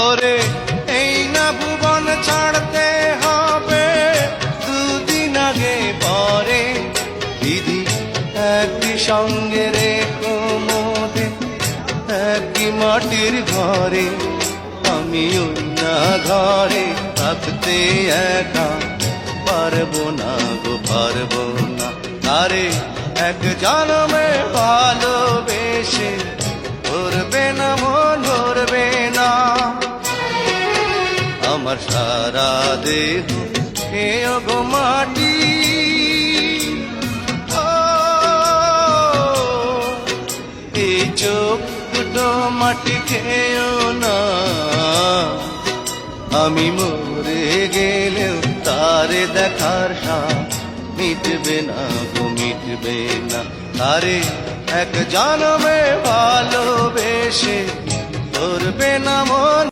ওরে এই না ভুবন ছাড়তে হবে দুদিন আগে পরে দিদি একই সঙ্গে রেখো মোদে একই মাটির ঘরে আমি ওই না ঘরে থাকতে একা পারবো না গো পারবো না আরে এক জন্মে ভালোবেসে ধরবে না মন ধরবে না আমার সারা দেহ খেয়ে গো মাটি এই চোখ দুটো মাটি খেয়েও না আমি মরে গেলেও তারে দেখার সাথ মিটবে না গো মিটবে না আরে এক জন্মে ভালোবেসে ধরবে না মন